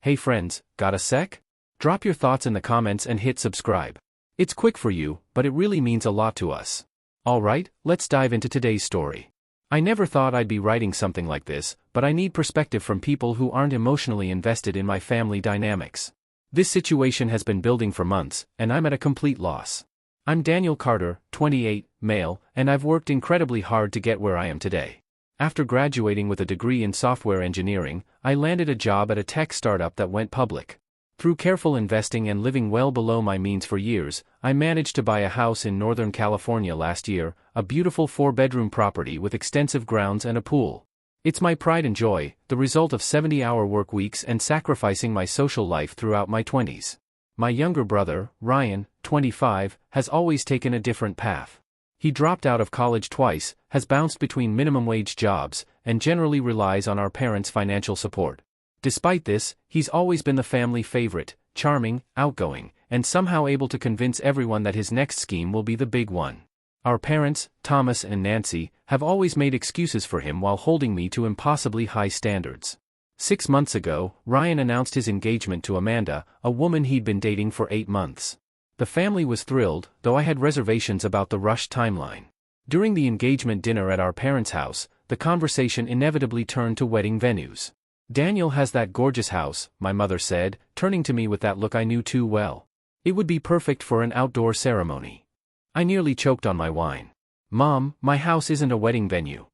Hey friends, got a sec? Drop your thoughts in the comments and hit subscribe. It's quick for you, but it really means a lot to us. Alright, let's dive into today's story. I never thought I'd be writing something like this, but I need perspective from people who aren't emotionally invested in my family dynamics. This situation has been building for months, and I'm at a complete loss. I'm Daniel Carter, 28, male, and I've worked incredibly hard to get where I am today. After graduating with a degree in software engineering, I landed a job at a tech startup that went public. Through careful investing and living well below my means for years, I managed to buy a house in Northern California last year, a beautiful 4-bedroom property with extensive grounds and a pool. It's my pride and joy, the result of 70-hour work weeks and sacrificing my social life throughout my 20s. My younger brother, Ryan, 25, has always taken a different path. He dropped out of college twice, has bounced between minimum-wage jobs, and generally relies on our parents' financial support. Despite this, he's always been the family favorite, charming, outgoing, and somehow able to convince everyone that his next scheme will be the big one. Our parents, Thomas and Nancy, have always made excuses for him while holding me to impossibly high standards. 6 months ago, Ryan announced his engagement to Amanda, a woman he'd been dating for 8 months. The family was thrilled, though I had reservations about the rushed timeline. During the engagement dinner at our parents' house, the conversation inevitably turned to wedding venues. Daniel has that gorgeous house, my mother said, turning to me with that look I knew too well. It would be perfect for an outdoor ceremony. I nearly choked on my wine. Mom, my house isn't a wedding venue.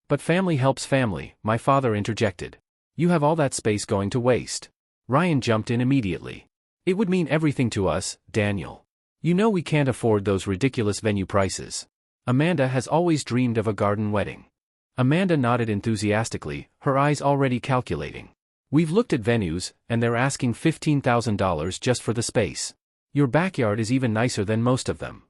But family helps family, my father interjected. You have all that space going to waste. Ryan jumped in immediately. It would mean everything to us, Daniel. You know we can't afford those ridiculous venue prices. Amanda has always dreamed of a garden wedding. Amanda nodded enthusiastically, her eyes already calculating. We've looked at venues, and they're asking $15,000 just for the space. Your backyard is even nicer than most of them.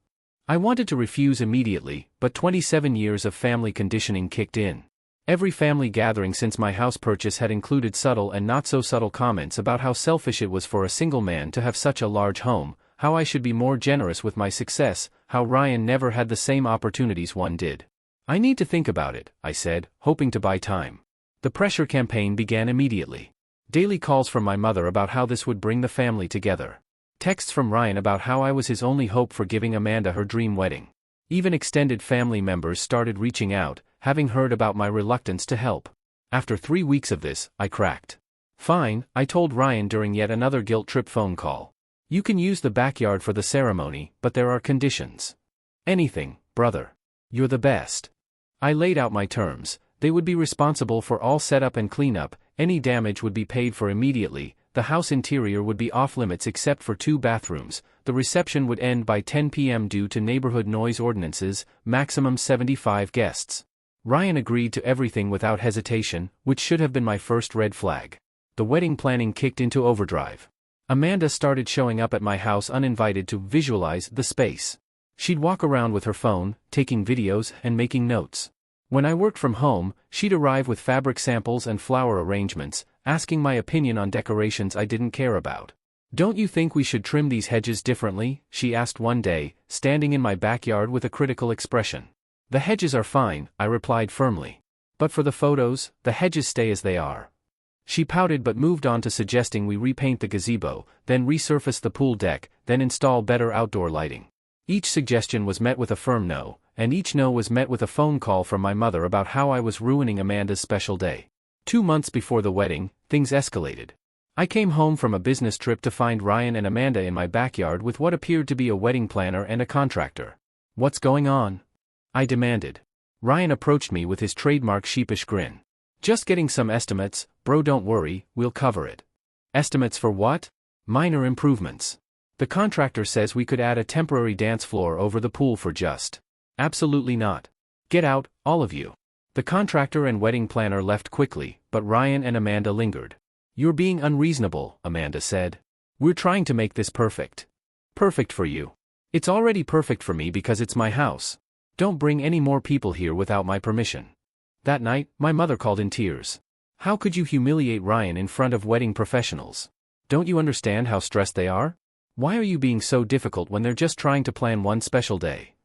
I wanted to refuse immediately, but 27 years of family conditioning kicked in. Every family gathering since my house purchase had included subtle and not-so-subtle comments about how selfish it was for a single man to have such a large home, how I should be more generous with my success, how Ryan never had the same opportunities one did. I need to think about it, I said, hoping to buy time. The pressure campaign began immediately. Daily calls from my mother about how this would bring the family together. Texts from Ryan about how I was his only hope for giving Amanda her dream wedding. Even extended family members started reaching out, having heard about my reluctance to help. After 3 weeks of this, I cracked. Fine, I told Ryan during yet another guilt trip phone call. You can use the backyard for the ceremony, but there are conditions. Anything, brother. You're the best. I laid out my terms. They would be responsible for all setup and cleanup, any damage would be paid for immediately, the house interior would be off-limits except for 2 bathrooms, the reception would end by 10 p.m. due to neighborhood noise ordinances, maximum 75 guests. Ryan agreed to everything without hesitation, which should have been my first red flag. The wedding planning kicked into overdrive. Amanda started showing up at my house uninvited to visualize the space. She'd walk around with her phone, taking videos and making notes. When I worked from home, she'd arrive with fabric samples and flower arrangements, asking my opinion on decorations I didn't care about. Don't you think we should trim these hedges differently? She asked one day, standing in my backyard with a critical expression. The hedges are fine, I replied firmly. But for the photos, the hedges stay as they are. She pouted but moved on to suggesting we repaint the gazebo, then resurface the pool deck, then install better outdoor lighting. Each suggestion was met with a firm no, and each no was met with a phone call from my mother about how I was ruining Amanda's special day. 2 months before the wedding, things escalated. I came home from a business trip to find Ryan and Amanda in my backyard with what appeared to be a wedding planner and a contractor. What's going on? I demanded. Ryan approached me with his trademark sheepish grin. Just getting some estimates, bro, don't worry, we'll cover it. Estimates for what? Minor improvements. The contractor says we could add a temporary dance floor over the pool for just. Absolutely not. Get out, all of you. The contractor and wedding planner left quickly, but Ryan and Amanda lingered. You're being unreasonable, Amanda said. We're trying to make this perfect. Perfect for you. It's already perfect for me because it's my house. Don't bring any more people here without my permission. That night, my mother called in tears. How could you humiliate Ryan in front of wedding professionals? Don't you understand how stressed they are? Why are you being so difficult when they're just trying to plan one special day?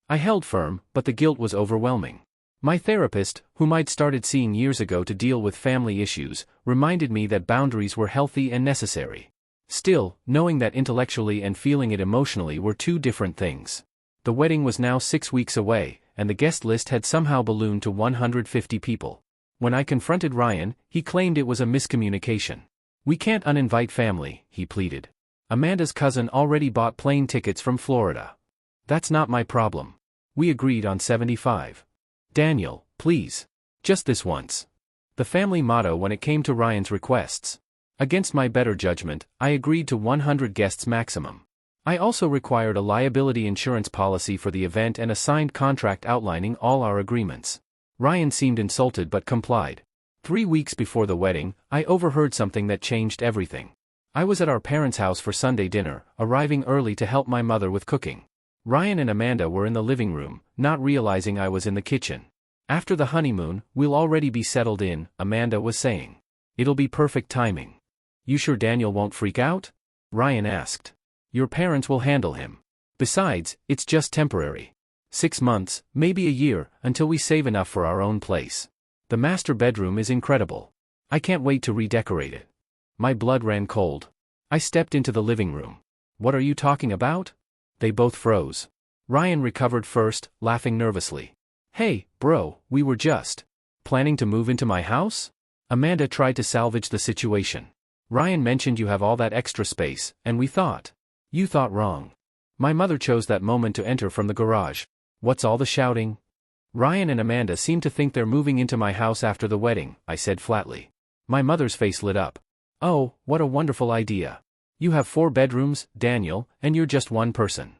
I held firm, but the guilt was overwhelming. My therapist, whom I'd started seeing years ago to deal with family issues, reminded me that boundaries were healthy and necessary. Still, knowing that intellectually and feeling it emotionally were two different things. The wedding was now 6 weeks away, and the guest list had somehow ballooned to 150 people. When I confronted Ryan, he claimed it was a miscommunication. "We can't uninvite family," he pleaded. "Amanda's cousin already bought plane tickets from Florida." "That's not my problem." We agreed on 75. "Daniel, please. Just this once." The family motto when it came to Ryan's requests. Against my better judgment, I agreed to 100 guests maximum. I also required a liability insurance policy for the event and a signed contract outlining all our agreements. Ryan seemed insulted but complied. 3 weeks before the wedding, I overheard something that changed everything. I was at our parents' house for Sunday dinner, arriving early to help my mother with cooking. Ryan and Amanda were in the living room, not realizing I was in the kitchen. "After the honeymoon, we'll already be settled in," Amanda was saying. "It'll be perfect timing." "You sure Daniel won't freak out?" Ryan asked. "Your parents will handle him. Besides, it's just temporary. 6 months, maybe a year, until we save enough for our own place. The master bedroom is incredible. I can't wait to redecorate it." My blood ran cold. I stepped into the living room. "What are you talking about?" They both froze. Ryan recovered first, laughing nervously. "Hey, bro, we were just planning to move into my house?" Amanda tried to salvage the situation. "Ryan mentioned you have all that extra space, and we thought." "You thought wrong." My mother chose that moment to enter from the garage. "What's all the shouting?" "Ryan and Amanda seem to think they're moving into my house after the wedding," I said flatly. My mother's face lit up. "Oh, what a wonderful idea. You have 4 bedrooms, Daniel, and you're just one person."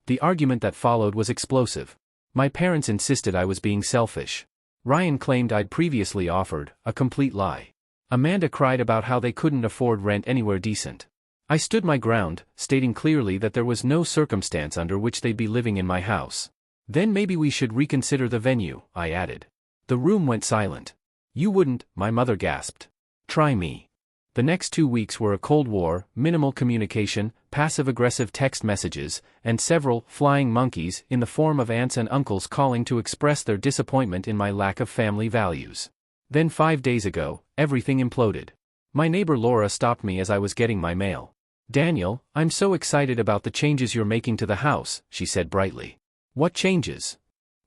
The argument that followed was explosive. My parents insisted I was being selfish. Ryan claimed I'd previously offered, a complete lie. Amanda cried about how they couldn't afford rent anywhere decent. I stood my ground, stating clearly that there was no circumstance under which they'd be living in my house. "Then maybe we should reconsider the venue," I added. The room went silent. "You wouldn't," my mother gasped. "Try me." The next 2 weeks were a cold war, minimal communication, passive-aggressive text messages, and several flying monkeys in the form of aunts and uncles calling to express their disappointment in my lack of family values. Then 5 days ago, everything imploded. My neighbor Laura stopped me as I was getting my mail. "Daniel, I'm so excited about the changes you're making to the house," she said brightly. "What changes?"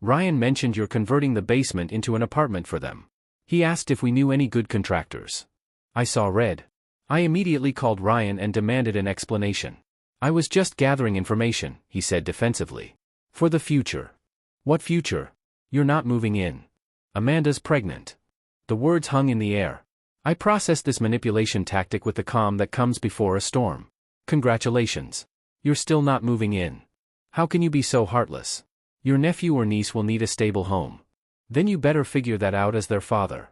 "Ryan mentioned you're converting the basement into an apartment for them. He asked if we knew any good contractors." I saw red. I immediately called Ryan and demanded an explanation. "I was just gathering information," he said defensively. "For the future." "What future? You're not moving in. Amanda's pregnant." The words hung in the air. I processed this manipulation tactic with the calm that comes before a storm. "Congratulations. You're still not moving in. How can you be so heartless? Your nephew or niece will need a stable home. Then you better figure that out as their father."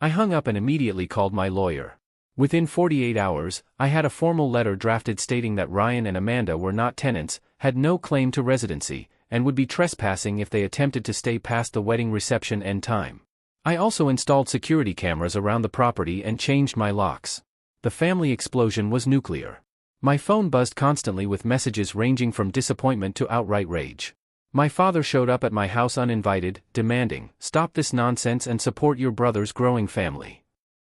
I hung up and immediately called my lawyer. Within 48 hours, I had a formal letter drafted stating that Ryan and Amanda were not tenants, had no claim to residency, and would be trespassing if they attempted to stay past the wedding reception end time. I also installed security cameras around the property and changed my locks. The family explosion was nuclear. My phone buzzed constantly with messages ranging from disappointment to outright rage. My father showed up at my house uninvited, demanding, "Stop this nonsense and support your brother's growing family."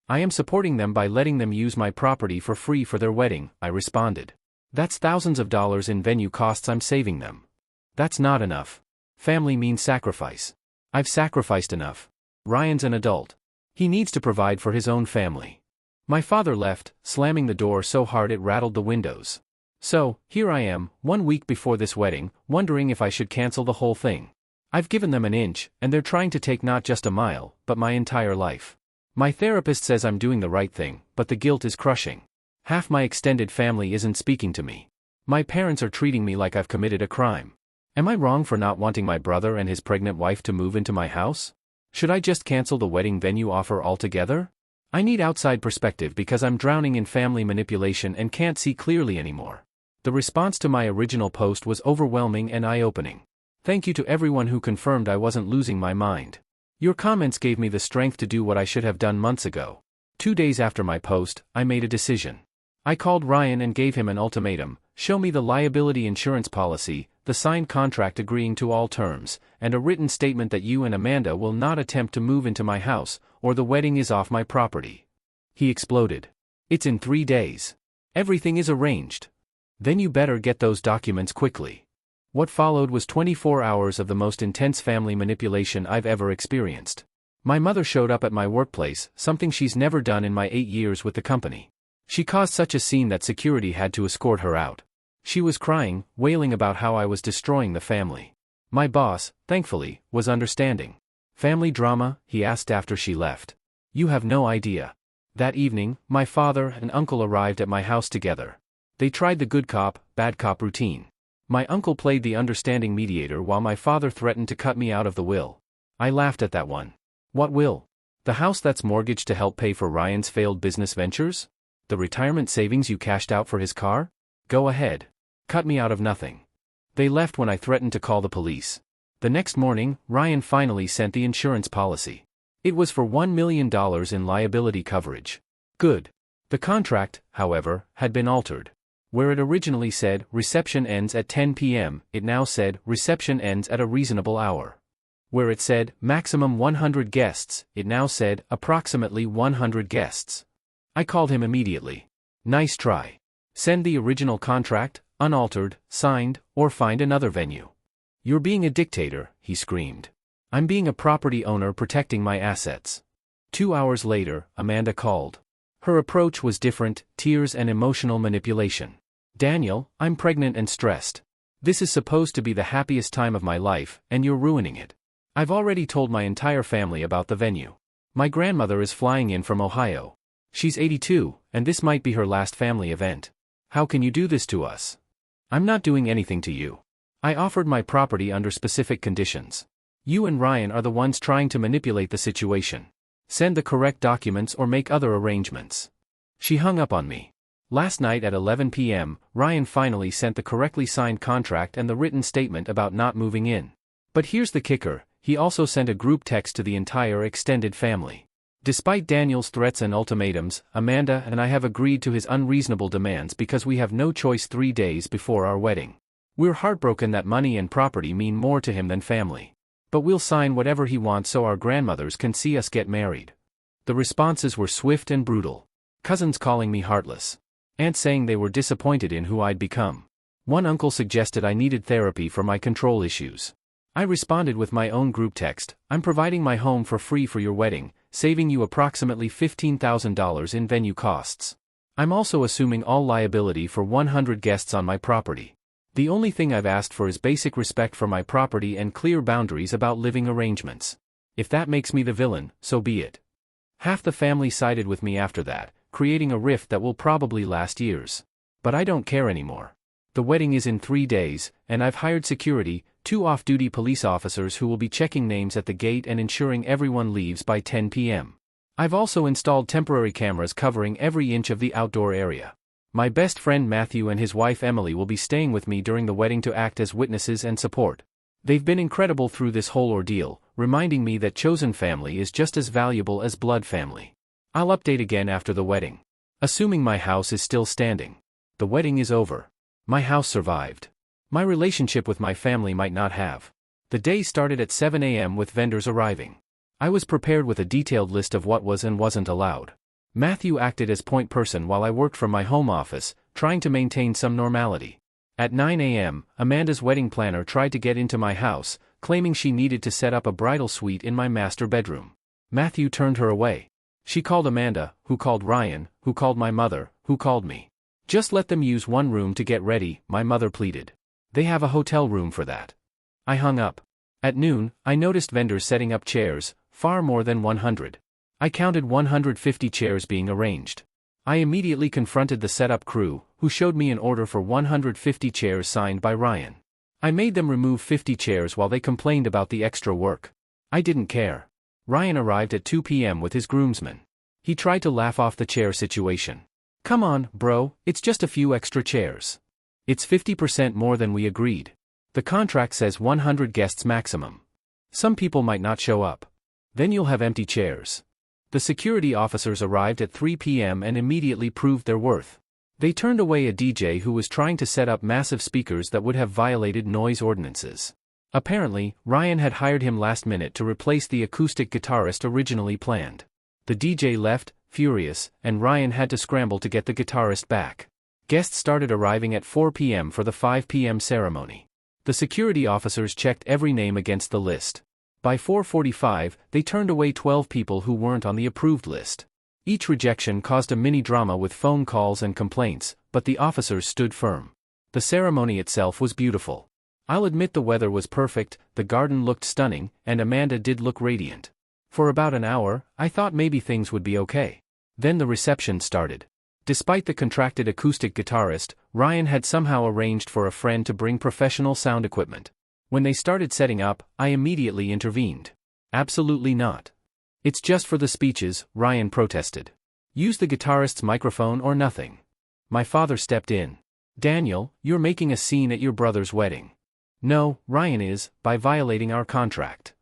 "I am supporting them by letting them use my property for free for their wedding," I responded. "That's thousands of dollars in venue costs I'm saving them." "That's not enough. Family means sacrifice. I've sacrificed enough. Ryan's an adult. He needs to provide for his own family." My father left, slamming the door so hard it rattled the windows. So, here I am, 1 week before this wedding, wondering if I should cancel the whole thing. I've given them an inch, and they're trying to take not just a mile, but my entire life. My therapist says I'm doing the right thing, but the guilt is crushing. Half my extended family isn't speaking to me. My parents are treating me like I've committed a crime. Am I wrong for not wanting my brother and his pregnant wife to move into my house? Should I just cancel the wedding venue offer altogether? I need outside perspective because I'm drowning in family manipulation and can't see clearly anymore. The response to my original post was overwhelming and eye-opening. Thank you to everyone who confirmed I wasn't losing my mind. Your comments gave me the strength to do what I should have done months ago. 2 days after my post, I made a decision. I called Ryan and gave him an ultimatum: show me the liability insurance policy, the signed contract agreeing to all terms, and a written statement that you and Amanda will not attempt to move into my house, or the wedding is off my property." He exploded. "It's in 3 days. Everything is arranged. Then you better get those documents quickly." What followed was 24 hours of the most intense family manipulation I've ever experienced. My mother showed up at my workplace, something she's never done in my 8 years with the company. She caused such a scene that security had to escort her out. She was crying, wailing about how I was destroying the family. My boss, thankfully, was understanding. "Family drama?" he asked after she left. "You have no idea." That evening, my father and uncle arrived at my house together. They tried the good cop, bad cop routine. My uncle played the understanding mediator while my father threatened to cut me out of the will. I laughed at that one. What will? The house that's mortgaged to help pay for Ryan's failed business ventures? The retirement savings you cashed out for his car? Go ahead. Cut me out of nothing. They left when I threatened to call the police. The next morning, Ryan finally sent the insurance policy. It was for $1 million in liability coverage. Good. The contract, however, had been altered. Where it originally said, "Reception ends at 10 p.m., it now said, "Reception ends at a reasonable hour." Where it said, "Maximum 100 guests, it now said, "Approximately 100 guests." I called him immediately. "Nice try. Send the original contract, unaltered, signed, or find another venue." "You're being a dictator," he screamed. "I'm being a property owner protecting my assets." 2 hours later, Amanda called. Her approach was different, tears and emotional manipulation. "Daniel, I'm pregnant and stressed. This is supposed to be the happiest time of my life, and you're ruining it. I've already told my entire family about the venue. My grandmother is flying in from Ohio. She's 82, and this might be her last family event. How can you do this to us? I'm not doing anything to you. I offered my property under specific conditions. You and Ryan are the ones trying to manipulate the situation. Send the correct documents or make other arrangements." She hung up on me. Last night at 11 p.m., Ryan finally sent the correctly signed contract and the written statement about not moving in. But here's the kicker, he also sent a group text to the entire extended family. Despite Daniel's threats and ultimatums, Amanda and I have agreed to his unreasonable demands because we have no choice 3 days before our wedding. We're heartbroken that money and property mean more to him than family. But we'll sign whatever he wants so our grandmothers can see us get married. The responses were swift and brutal. Cousins calling me heartless. Aunts saying they were disappointed in who I'd become. One uncle suggested I needed therapy for my control issues. I responded with my own group text, "I'm providing my home for free for your wedding, saving you approximately $15,000 in venue costs. I'm also assuming all liability for 100 guests on my property. The only thing I've asked for is basic respect for my property and clear boundaries about living arrangements. If that makes me the villain, so be it." Half the family sided with me after that, creating a rift that will probably last years. But I don't care anymore. The wedding is in 3 days, and I've hired security, 2 off-duty police officers who will be checking names at the gate and ensuring everyone leaves by 10 p.m. I've also installed temporary cameras covering every inch of the outdoor area. My best friend Matthew and his wife Emily will be staying with me during the wedding to act as witnesses and support. They've been incredible through this whole ordeal, reminding me that chosen family is just as valuable as blood family. I'll update again after the wedding. Assuming my house is still standing. The wedding is over. My house survived. My relationship with my family might not have. The day started at 7 a.m. with vendors arriving. I was prepared with a detailed list of what was and wasn't allowed. Matthew acted as point person while I worked from my home office, trying to maintain some normality. At 9 a.m., Amanda's wedding planner tried to get into my house, claiming she needed to set up a bridal suite in my master bedroom. Matthew turned her away. She called Amanda, who called Ryan, who called my mother, who called me. "Just let them use one room to get ready," my mother pleaded. "They have a hotel room for that." I hung up. At noon, I noticed vendors setting up chairs, far more than 100. I counted 150 chairs being arranged. I immediately confronted the setup crew, who showed me an order for 150 chairs signed by Ryan. I made them remove 50 chairs while they complained about the extra work. I didn't care. Ryan arrived at 2 p.m. with his groomsmen. He tried to laugh off the chair situation. "Come on, bro, it's just a few extra chairs. It's 50% more than we agreed. The contract says 100 guests maximum. Some people might not show up. Then you'll have empty chairs." The security officers arrived at 3 p.m. and immediately proved their worth. They turned away a DJ who was trying to set up massive speakers that would have violated noise ordinances. Apparently, Ryan had hired him last minute to replace the acoustic guitarist originally planned. The DJ left, furious, and Ryan had to scramble to get the guitarist back. Guests started arriving at 4 p.m. for the 5 p.m. ceremony. The security officers checked every name against the list. By 4:45, they turned away 12 people who weren't on the approved list. Each rejection caused a mini-drama with phone calls and complaints, but the officers stood firm. The ceremony itself was beautiful. I'll admit the weather was perfect, the garden looked stunning, and Amanda did look radiant. For about an hour, I thought maybe things would be okay. Then the reception started. Despite the contracted acoustic guitarist, Ryan had somehow arranged for a friend to bring professional sound equipment. When they started setting up, I immediately intervened. Absolutely not. It's just for the speeches, Ryan protested. Use the guitarist's microphone or nothing. My father stepped in. Daniel, you're making a scene at your brother's wedding. No, Ryan is, by violating our contract.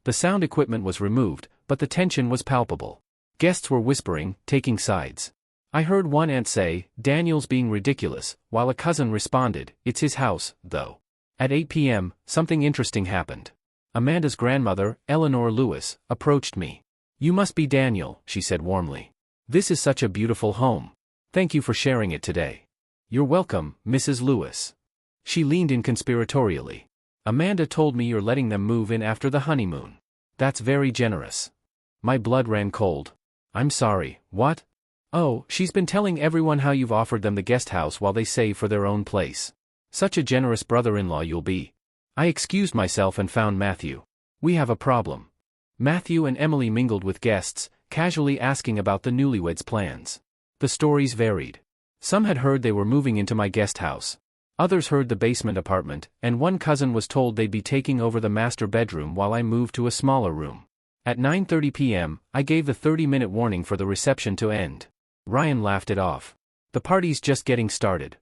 The sound equipment was removed, but the tension was palpable. Guests were whispering, taking sides. I heard one aunt say, Daniel's being ridiculous, while a cousin responded, it's his house, though. At 8 p.m., something interesting happened. Amanda's grandmother, Eleanor Lewis, approached me. You must be Daniel, she said warmly. This is such a beautiful home. Thank you for sharing it today. You're welcome, Mrs. Lewis. She leaned in conspiratorially. Amanda told me you're letting them move in after the honeymoon. That's very generous. My blood ran cold. I'm sorry, what? Oh, she's been telling everyone how you've offered them the guest house while they save for their own place. Such a generous brother-in-law you'll be. I excused myself and found Matthew. We have a problem. Matthew and Emily mingled with guests, casually asking about the newlyweds' plans. The stories varied. Some had heard they were moving into my guest house. Others heard the basement apartment, and one cousin was told they'd be taking over the master bedroom while I moved to a smaller room. At 9:30 p.m., I gave the 30-minute warning for the reception to end. Ryan laughed it off. The party's just getting started.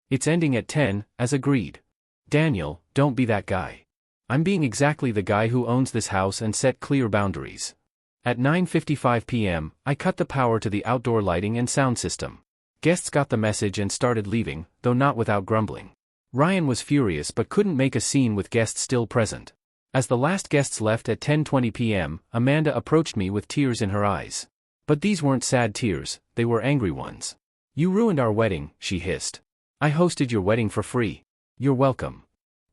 It's ending at 10, as agreed. Daniel, don't be that guy. I'm being exactly the guy who owns this house and set clear boundaries. At 9:55 p.m., I cut the power to the outdoor lighting and sound system. Guests got the message and started leaving, though not without grumbling. Ryan was furious but couldn't make a scene with guests still present. As the last guests left at 10:20 p.m., Amanda approached me with tears in her eyes. But these weren't sad tears, they were angry ones. You ruined our wedding, she hissed. I hosted your wedding for free. You're welcome.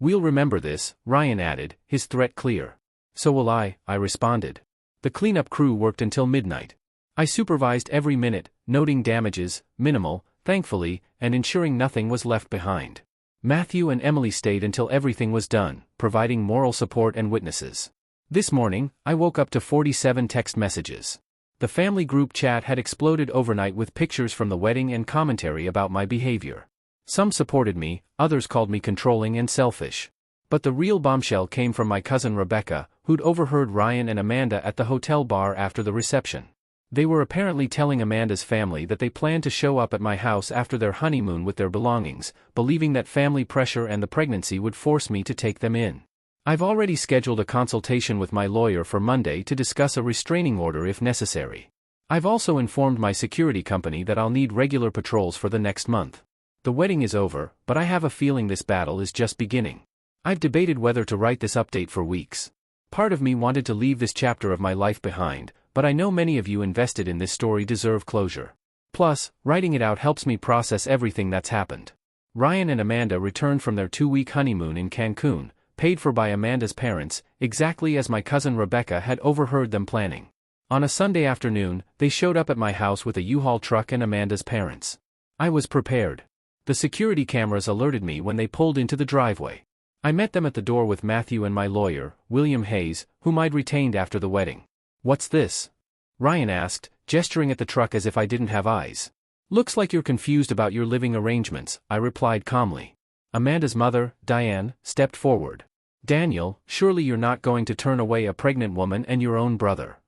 We'll remember this, Ryan added, his threat clear. So will I responded. The cleanup crew worked until midnight. I supervised every minute, noting damages, minimal, thankfully, and ensuring nothing was left behind. Matthew and Emily stayed until everything was done, providing moral support and witnesses. This morning, I woke up to 47 text messages. The family group chat had exploded overnight with pictures from the wedding and commentary about my behavior. Some supported me, others called me controlling and selfish. But the real bombshell came from my cousin Rebecca, who'd overheard Ryan and Amanda at the hotel bar after the reception. They were apparently telling Amanda's family that they planned to show up at my house after their honeymoon with their belongings, believing that family pressure and the pregnancy would force me to take them in. I've already scheduled a consultation with my lawyer for Monday to discuss a restraining order if necessary. I've also informed my security company that I'll need regular patrols for the next month. The wedding is over, but I have a feeling this battle is just beginning. I've debated whether to write this update for weeks. Part of me wanted to leave this chapter of my life behind, but I know many of you invested in this story deserve closure. Plus, writing it out helps me process everything that's happened. Ryan and Amanda returned from their 2-week honeymoon in Cancun, paid for by Amanda's parents, exactly as my cousin Rebecca had overheard them planning. On a Sunday afternoon, they showed up at my house with a U-Haul truck and Amanda's parents. I was prepared. The security cameras alerted me when they pulled into the driveway. I met them at the door with Matthew and my lawyer, William Hayes, whom I'd retained after the wedding. What's this? Ryan asked, gesturing at the truck as if I didn't have eyes. Looks like you're confused about your living arrangements, I replied calmly. Amanda's mother, Diane, stepped forward. Daniel, surely you're not going to turn away a pregnant woman and your own brother.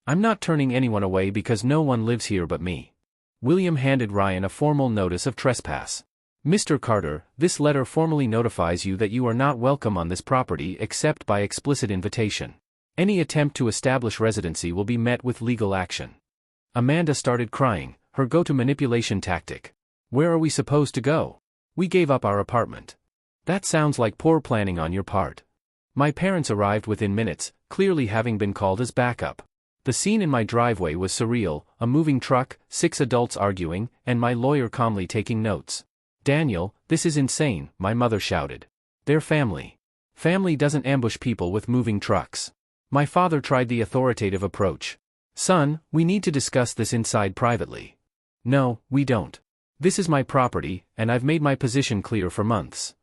I'm not turning anyone away because no one lives here but me. William handed Ryan a formal notice of trespass. Mr. Carter, this letter formally notifies you that you are not welcome on this property except by explicit invitation. Any attempt to establish residency will be met with legal action. Amanda started crying, her go-to manipulation tactic. Where are we supposed to go? We gave up our apartment. That sounds like poor planning on your part. My parents arrived within minutes, clearly having been called as backup. The scene in my driveway was surreal, a moving truck, 6 adults arguing, and my lawyer calmly taking notes. "Daniel, this is insane," my mother shouted. "They're family. Family doesn't ambush people with moving trucks." My father tried the authoritative approach. "Son, we need to discuss this inside privately." "No, we don't. This is my property, and I've made my position clear for months."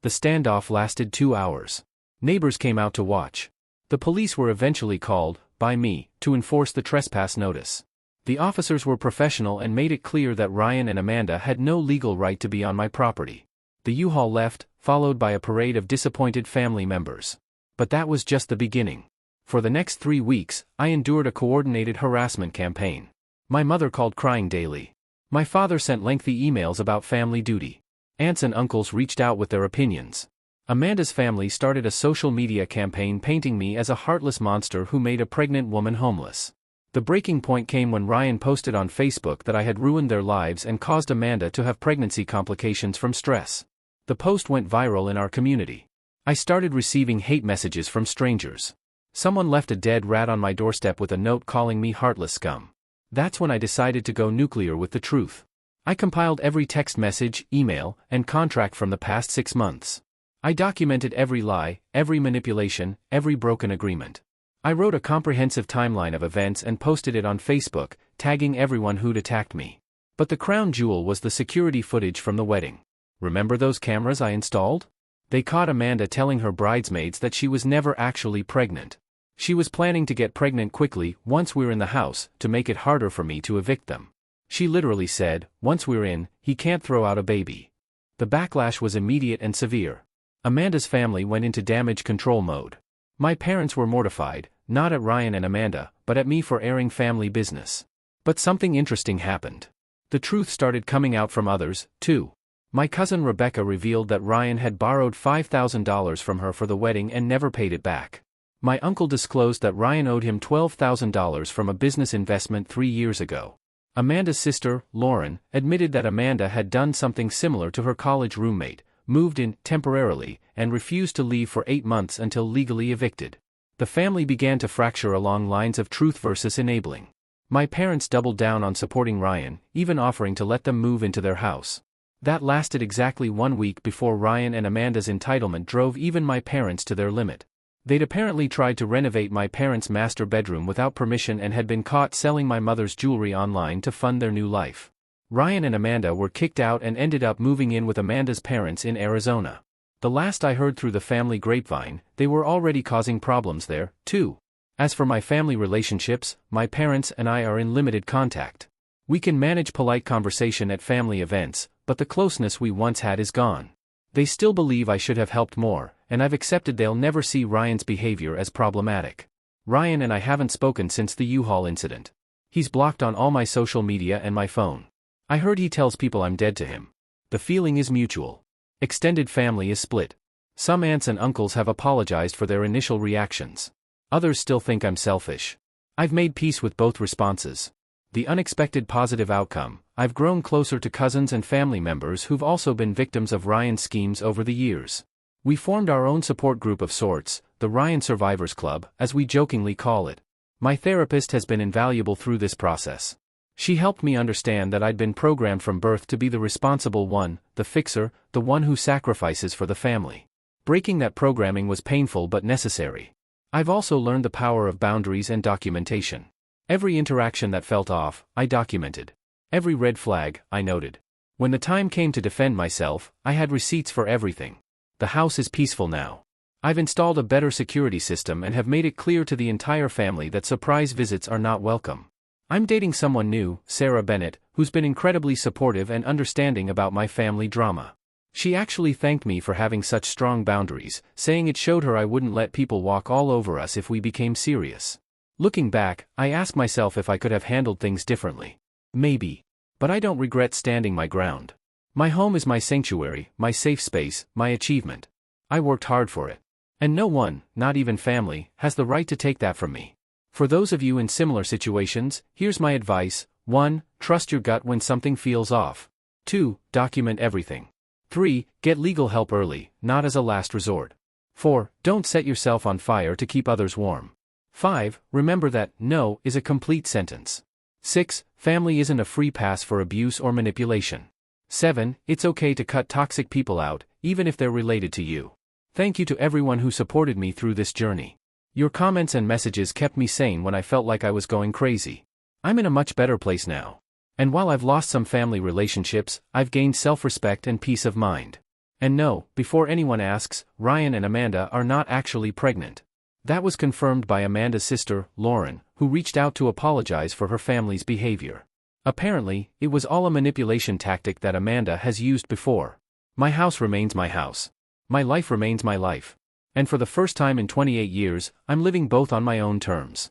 The standoff lasted 2 hours. Neighbors came out to watch. The police were eventually called, by me, to enforce the trespass notice. The officers were professional and made it clear that Ryan and Amanda had no legal right to be on my property. The U-Haul left, followed by a parade of disappointed family members. But that was just the beginning. For the next 3 weeks, I endured a coordinated harassment campaign. My mother called crying daily. My father sent lengthy emails about family duty. Aunts and uncles reached out with their opinions. Amanda's family started a social media campaign painting me as a heartless monster who made a pregnant woman homeless. The breaking point came when Ryan posted on Facebook that I had ruined their lives and caused Amanda to have pregnancy complications from stress. The post went viral in our community. I started receiving hate messages from strangers. Someone left a dead rat on my doorstep with a note calling me heartless scum. That's when I decided to go nuclear with the truth. I compiled every text message, email, and contract from the past 6 months. I documented every lie, every manipulation, every broken agreement. I wrote a comprehensive timeline of events and posted it on Facebook, tagging everyone who'd attacked me. But the crown jewel was the security footage from the wedding. Remember those cameras I installed? They caught Amanda telling her bridesmaids that she was never actually pregnant. She was planning to get pregnant quickly, once we're in the house, to make it harder for me to evict them. She literally said, "Once we're in, he can't throw out a baby." The backlash was immediate and severe. Amanda's family went into damage control mode. My parents were mortified, not at Ryan and Amanda, but at me for airing family business. But something interesting happened. The truth started coming out from others, too. My cousin Rebecca revealed that Ryan had borrowed $5,000 from her for the wedding and never paid it back. My uncle disclosed that Ryan owed him $12,000 from a business investment 3 years ago. Amanda's sister, Lauren, admitted that Amanda had done something similar to her college roommate, moved in, temporarily, and refused to leave for 8 months until legally evicted. The family began to fracture along lines of truth versus enabling. My parents doubled down on supporting Ryan, even offering to let them move into their house. That lasted exactly 1 week before Ryan and Amanda's entitlement drove even my parents to their limit. They'd apparently tried to renovate my parents' master bedroom without permission and had been caught selling my mother's jewelry online to fund their new life. Ryan and Amanda were kicked out and ended up moving in with Amanda's parents in Arizona. The last I heard through the family grapevine, they were already causing problems there, too. As for my family relationships, my parents and I are in limited contact. We can manage polite conversation at family events, but the closeness we once had is gone. They still believe I should have helped more, and I've accepted they'll never see Ryan's behavior as problematic. Ryan and I haven't spoken since the U-Haul incident. He's blocked on all my social media and my phone. I heard he tells people I'm dead to him. The feeling is mutual. Extended family is split. Some aunts and uncles have apologized for their initial reactions. Others still think I'm selfish. I've made peace with both responses. The unexpected positive outcome: I've grown closer to cousins and family members who've also been victims of Ryan's schemes over the years. We formed our own support group of sorts, the Ryan Survivors Club, as we jokingly call it. My therapist has been invaluable through this process. She helped me understand that I'd been programmed from birth to be the responsible one, the fixer, the one who sacrifices for the family. Breaking that programming was painful but necessary. I've also learned the power of boundaries and documentation. Every interaction that felt off, I documented. Every red flag, I noted. When the time came to defend myself, I had receipts for everything. The house is peaceful now. I've installed a better security system and have made it clear to the entire family that surprise visits are not welcome. I'm dating someone new, Sarah Bennett, who's been incredibly supportive and understanding about my family drama. She actually thanked me for having such strong boundaries, saying it showed her I wouldn't let people walk all over us if we became serious. Looking back, I ask myself if I could have handled things differently. Maybe. But I don't regret standing my ground. My home is my sanctuary, my safe space, my achievement. I worked hard for it. And no one, not even family, has the right to take that from me. For those of you in similar situations, here's my advice. 1. Trust your gut when something feels off. 2. Document everything. 3. Get legal help early, not as a last resort. 4. Don't set yourself on fire to keep others warm. 5. Remember that no is a complete sentence. 6. Family isn't a free pass for abuse or manipulation. 7. It's okay to cut toxic people out, even if they're related to you. Thank you to everyone who supported me through this journey. Your comments and messages kept me sane when I felt like I was going crazy. I'm in a much better place now. And while I've lost some family relationships, I've gained self-respect and peace of mind. And no, before anyone asks, Ryan and Amanda are not actually pregnant. That was confirmed by Amanda's sister, Lauren, who reached out to apologize for her family's behavior. Apparently, it was all a manipulation tactic that Amanda has used before. My house remains my house. My life remains my life. And for the first time in 28 years, I'm living both on my own terms.